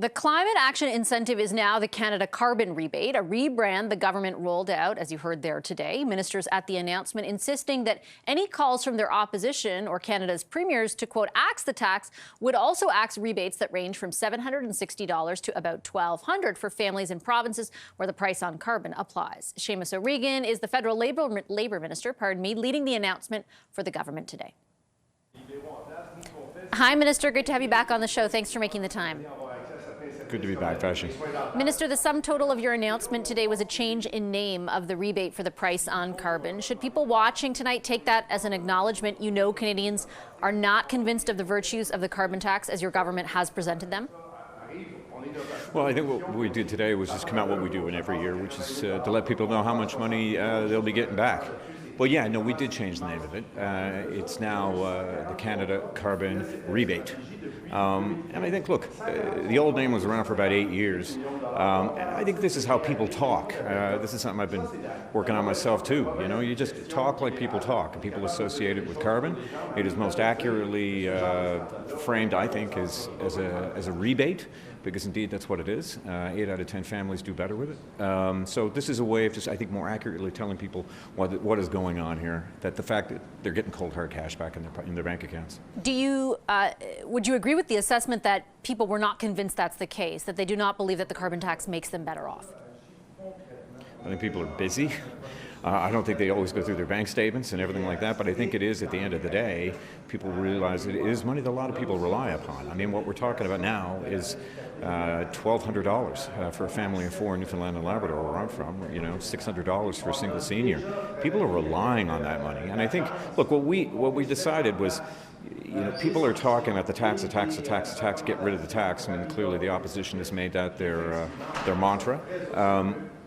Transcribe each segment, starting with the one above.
The climate action incentive is now the Canada Carbon Rebate, a rebrand the government rolled out, as you heard there today. Ministers at the announcement insisting that any calls from their opposition or Canada's premiers to, quote, axe the tax would also axe rebates that range from $760 to about $1,200 for families in provinces where the price on carbon applies. Seamus O'Regan is the federal Labour Minister, leading the announcement for the government today. Hi, Minister. Great to have you back on the show. Thanks for making the time. Good to be back, Vassy. Minister, the sum total of your announcement today was a change in name of the rebate for the price on carbon. Should people watching tonight take that as an acknowledgement you know Canadians are not convinced of the virtues of the carbon tax as your government has presented them? Well, I think what we did today was just come out what we do in every year, which is to let people know how much money they'll be getting back. Well, yeah, no, we did change the name of it. It's now the Canada Carbon Rebate. And I think, look, the old name was around for about 8 years. And I think this is how people talk. This is something I've been working on myself, too. You know, you just talk like people talk. And people associate it with carbon. It is most accurately framed, I think, as a rebate, because indeed that's what it is. 8 out of 10 families do better with it. So this is a way of just, I think, more accurately telling people what is going on here, that the fact that they're getting cold hard cash back in their bank accounts. Do you, would you agree with the assessment that people were not convinced that's the case, that they do not believe that the carbon tax makes them better off? I think people are busy. I don't think they always go through their bank statements and everything like that, but I think it is, at the end of the day, people realize it is money that a lot of people rely upon. I mean, what we're talking about now is $1,200 for a family of 4 in Newfoundland and Labrador, where I'm from, you know, $600 for a single senior. People are relying on that money. And I think, look, what we decided was, you know, people are talking about the tax, get rid of the tax. I mean, clearly the opposition has made that their mantra.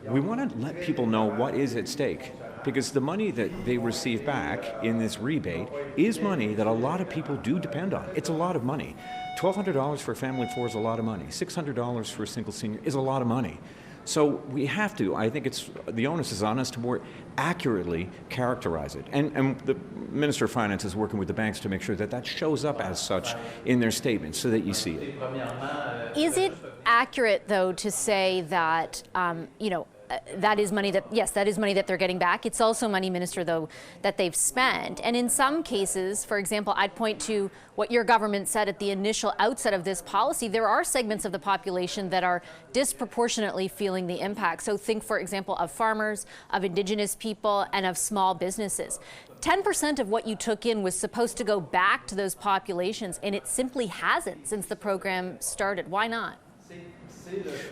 We want to let people know what is at stake, because the money that they receive back in this rebate is money that a lot of people do depend on. It's a lot of money. $1,200 for a family of 4 is a lot of money. $600 for a single senior is a lot of money. So we have to, I think the onus is on us to more accurately characterize it. And the Minister of Finance is working with the banks to make sure that that shows up as such in their statements so that you see it. Is it accurate, though, to say that, you know, that is money that, yes, that is money that they're getting back. It's also money, Minister, though, that they've spent. And in some cases, for example, I'd point to what your government said at the initial outset of this policy. There are segments of the population that are disproportionately feeling the impact. So think, for example, of farmers, of Indigenous people, and of small businesses. 10% of what you took in was supposed to go back to those populations, and it simply hasn't since the program started. Why not?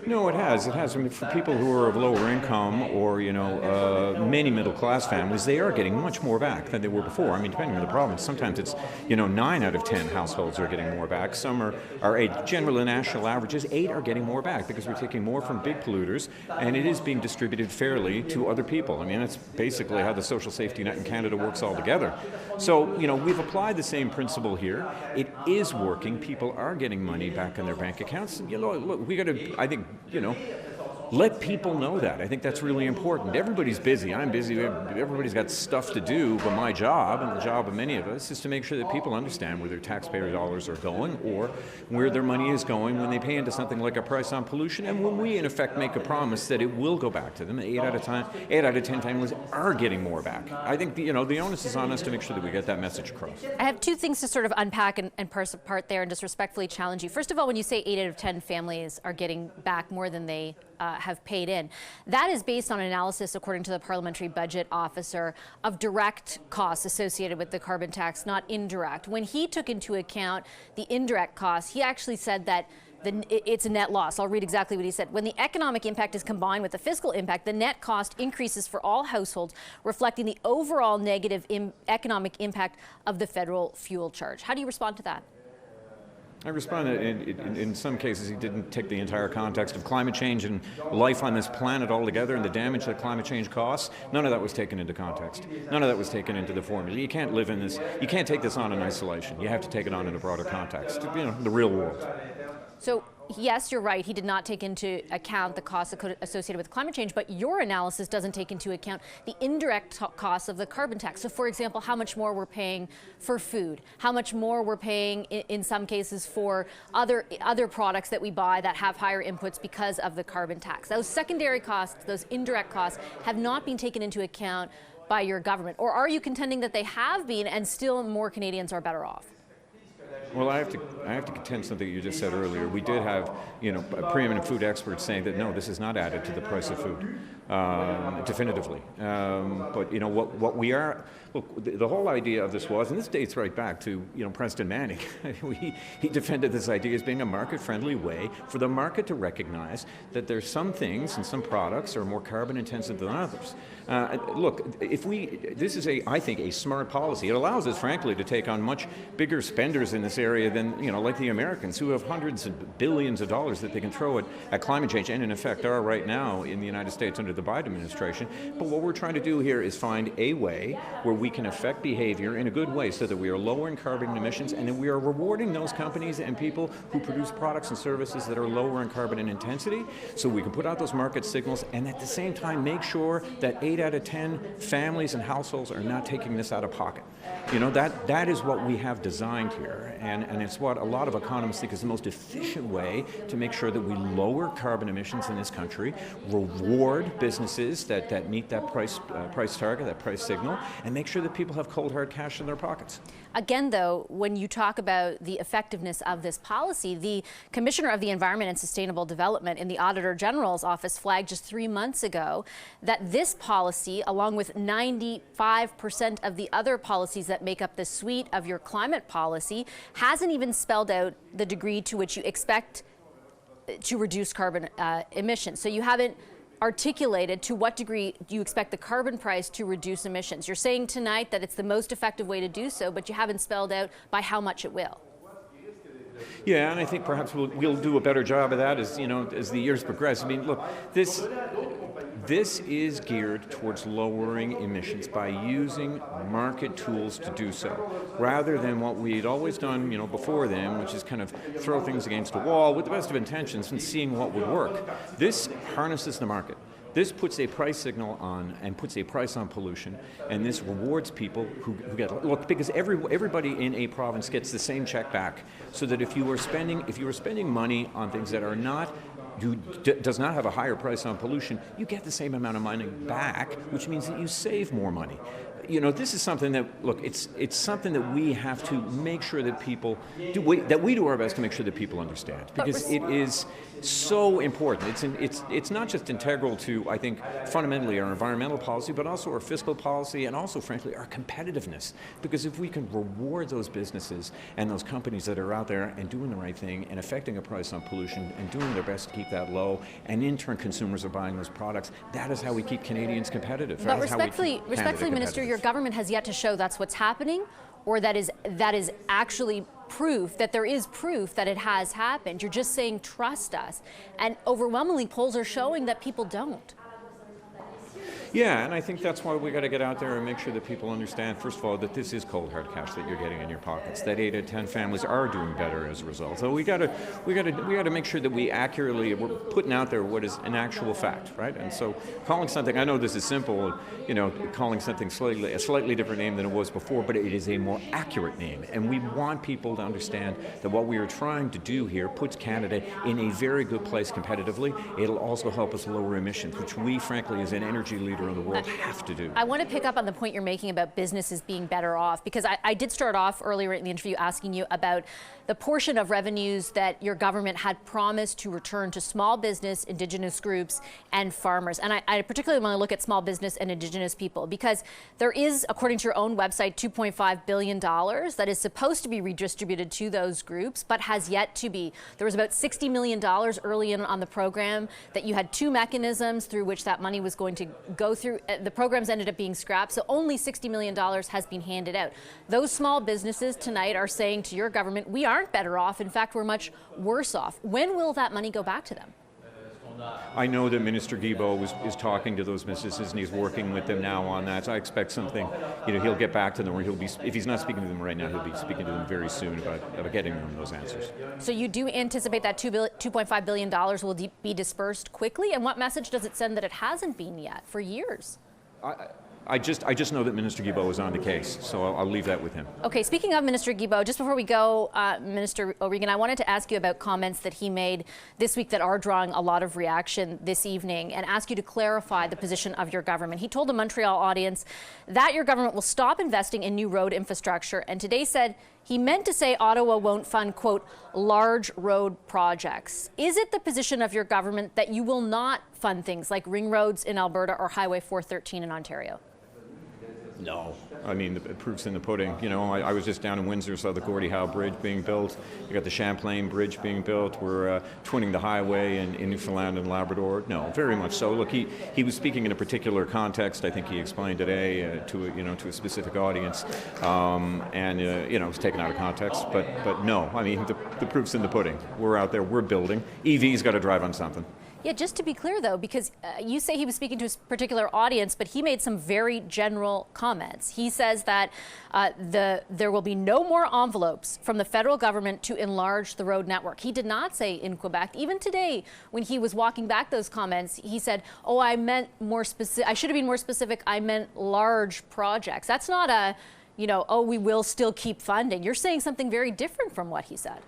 No, it has. It has. I mean, for people who are of lower income or, you know, many middle-class families, they are getting much more back than they were before. I mean, depending on the province, sometimes it's, you know, 9 out of 10 households are getting more back. Some are 8. Generally, national averages, 8 are getting more back because we're taking more from big polluters, and it is being distributed fairly to other people. I mean, that's basically how the social safety net in Canada works altogether. So, you know, we've applied the same principle here. It is working. People are getting money back in their bank accounts. You know, look, we got to, I think, you know, let people know that. I think that's really important. Everybody's busy. I'm busy. Everybody's got stuff to do. But my job, and the job of many of us, is to make sure that people understand where their taxpayer dollars are going or where their money is going when they pay into something like a price on pollution. And when we, in effect, make a promise that it will go back to them, 8 out of 10 families are getting more back. I think, you know, the onus is on us to make sure that we get that message across. I have 2 things to sort of unpack and parse apart there and just respectfully challenge you. First of all, when you say 8 out of 10 families are getting back more than they have paid in. That is based on analysis, according to the Parliamentary Budget Officer, of direct costs associated with the carbon tax, not indirect. When he took into account the indirect costs, he actually said that it's a net loss. I'll read exactly what he said. When the economic impact is combined with the fiscal impact, the net cost increases for all households, reflecting the overall negative economic impact of the federal fuel charge. How do you respond to that? I respond that in some cases he didn't take the entire context of climate change and life on this planet altogether and the damage that climate change costs. None of that was taken into context. None of that was taken into the formula. You can't live in this, you can't take this on in isolation. You have to take it on in a broader context, you know, the real world. So Yes, you're right. He did not take into account the costs associated with climate change, but your analysis doesn't take into account the indirect costs of the carbon tax. So, for example, how much more we're paying for food, how much more we're paying in some cases for other products that we buy that have higher inputs because of the carbon tax. Those secondary costs, those indirect costs, have not been taken into account by your government. Or are you contending that they have been and still more Canadians are better off? Well, I have to contend something you just said earlier. We did have, preeminent food experts saying that no, this is not added to the price of food, definitively. But what we are, look, the whole idea of this was, and this dates right back to Preston Manning. He defended this idea as being a market-friendly way for the market to recognize that there's some things and some products are more carbon-intensive than others. Look, this is I think a smart policy. It allows us, frankly, to take on much bigger spenders in this area than, like the Americans, who have hundreds of billions of dollars that they can throw at climate change, and in effect are right now in the United States under the Biden administration. But what we're trying to do here is find a way where we can affect behavior in a good way so that we are lowering carbon emissions and that we are rewarding those companies and people who produce products and services that are lower in carbon in intensity, so we can put out those market signals and at the same time make sure that 8 out of 10 families and households are not taking this out of pocket. That is what we have designed here, and it's what a lot of economists think is the most efficient way to make sure that we lower carbon emissions in this country, reward businesses that meet that price target, that price signal, and make sure that people have cold hard cash in their pockets. Again, though, when you talk about the effectiveness of this policy, the Commissioner of the Environment and Sustainable Development in the Auditor General's office flagged just 3 months ago that this policy, along with 95% of the other policies that make up the suite of your climate policy, hasn't even spelled out the degree to which you expect to reduce carbon emissions. So you haven't articulated to what degree do you expect the carbon price to reduce emissions. You're saying tonight that it's the most effective way to do so, but you haven't spelled out by how much it will. Yeah, and I think perhaps we'll do a better job of that as the years progress. I mean, look, this is geared towards lowering emissions by using market tools to do so, rather than what we'd always done, before then, which is kind of throw things against a wall with the best of intentions and seeing what would work. This harnesses the market. This puts a price signal on and puts a price on pollution, and this rewards people who get, look, because everybody in a province gets the same check back, so that if you were spending money on things that are not does not have a higher price on pollution, you get the same amount of money back, which means that you save more money. This is something that, look, it's something that we have to make sure that people do, that we do our best to make sure that people understand, because it is so important. It's not just integral to, I think, fundamentally our environmental policy, but also our fiscal policy and also, frankly, our competitiveness. Because if we can reward those businesses and those companies that are out there and doing the right thing and affecting a price on pollution and doing their best to keep that low, and in turn consumers are buying those products, that is how we keep Canadians competitive. But respectfully, Minister, your government has yet to show that's what's happening, or that is actually proof, that there is proof that it has happened. You're just saying, trust us. And overwhelmingly, polls are showing that people don't. Yeah, and I think that's why we got to get out there and make sure that people understand, first of all, that this is cold hard cash that you're getting in your pockets. That 8 out of 10 families are doing better as a result. So we got to make sure that we're putting out there what is an actual fact, right? And so calling something, I know this is simple, calling something a slightly different name than it was before, but it is a more accurate name. And we want people to understand that what we are trying to do here puts Canada in a very good place competitively. It'll also help us lower emissions, which we, frankly, as an energy leader in the world, have to do. I want to pick up on the point you're making about businesses being better off, because I did start off earlier in the interview asking you about the portion of revenues that your government had promised to return to small business, Indigenous groups, and farmers. And I particularly want to look at small business and Indigenous people, because there is, according to your own website, $2.5 billion that is supposed to be redistributed to those groups, but has yet to be. There was about $60 million early on the program that you had 2 mechanisms through which that money was going to go through. The programs ended up being scrapped, so only $60 million has been handed out. Those small businesses tonight are saying to your government, we aren't better off. In fact, we're much worse off. When will that money go back to them? I know that Minister Guilbeault is talking to those businesses and he's working with them now on that. So I expect something, he'll get back to them, or if he's not speaking to them right now, he'll be speaking to them very soon about getting them those answers. So you do anticipate that $2.5 billion will be dispersed quickly? And what message does it send that it hasn't been yet for years? I just know that Minister Guilbeault is on the case, so I'll leave that with him. Okay, speaking of Minister Guilbeault, just before we go, Minister O'Regan, I wanted to ask you about comments that he made this week that are drawing a lot of reaction this evening, and ask you to clarify the position of your government. He told the Montreal audience that your government will stop investing in new road infrastructure, and today said he meant to say Ottawa won't fund, quote, large road projects. Is it the position of your government that you will not fund things like ring roads in Alberta or Highway 413 in Ontario? No. I mean, the proof's in the pudding. I was just down in Windsor, saw the Gordie Howe Bridge being built. You got the Champlain Bridge being built. We're twinning the highway in Newfoundland and Labrador. No, very much so. Look, he was speaking in a particular context. I think he explained today to a specific audience, it was taken out of context. But no, I mean, the proof's in the pudding. We're out there. We're building. EV's got to drive on something. Yeah, just to be clear, though, because you say he was speaking to a particular audience, but he made some very general comments. He says that there will be no more envelopes from the federal government to enlarge the road network. He did not say in Quebec. Even today, when he was walking back those comments, he said, oh, I meant more specific. I should have been more specific. I meant large projects. That's not a, oh, we will still keep funding. You're saying something very different from what he said.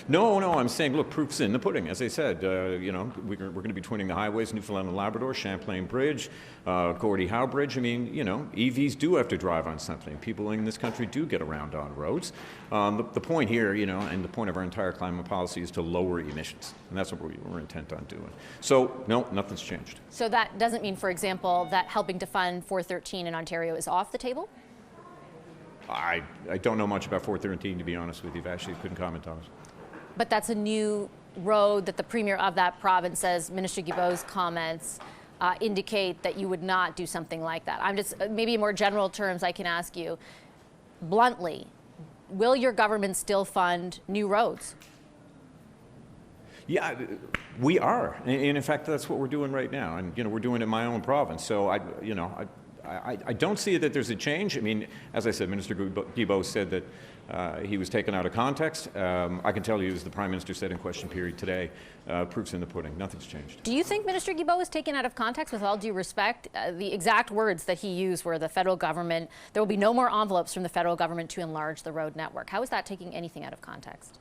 No, I'm saying, look, proof's in the pudding. As I said, we're going to be twinning the highways, Newfoundland and Labrador, Champlain Bridge, Gordie Howe Bridge. I mean, EVs do have to drive on something. People in this country do get around on roads. The point here, and the point of our entire climate policy is to lower emissions. And that's what we're intent on doing. So, no, nothing's changed. So that doesn't mean, for example, that helping to fund 413 in Ontario is off the table? I don't know much about 413, to be honest with you. Actually, couldn't comment on it. But that's a new road that the premier of that province says Minister Guilbeault's comments indicate that you would not do something like that. I'm just, maybe in more general terms, I can ask you, bluntly, will your government still fund new roads? Yeah, we are. And in fact, that's what we're doing right now. And, we're doing it in my own province. So, I don't see that there's a change. I mean, as I said, Minister Guilbeault said that he was taken out of context. I can tell you, as the Prime Minister said in question period today, proof's in the pudding. Nothing's changed. Do you think Minister Guilbeault was taken out of context? With all due respect, the exact words that he used were the federal government, there will be no more envelopes from the federal government to enlarge the road network. How is that taking anything out of context?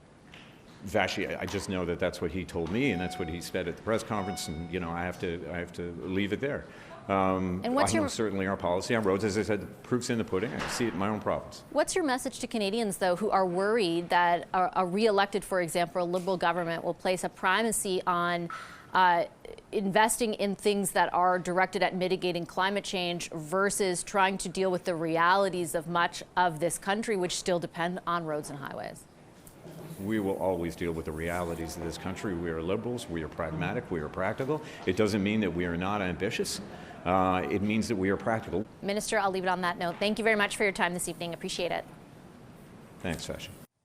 Vassy, I just know that that's what he told me, and that's what he said at the press conference, and I have to leave it there. And what's certainly our policy on roads, as I said, the proof's in the pudding. I see it in my own province. What's your message to Canadians, though, who are worried that a re-elected, for example, a Liberal government will place a primacy on investing in things that are directed at mitigating climate change versus trying to deal with the realities of much of this country, which still depend on roads and highways? We will always deal with the realities of this country. We are Liberals, we are pragmatic, we are practical. It doesn't mean that we are not ambitious. It means that we are practical. Minister, I'll leave it on that note. Thank you very much for your time this evening. Appreciate it. Thanks, Sasha.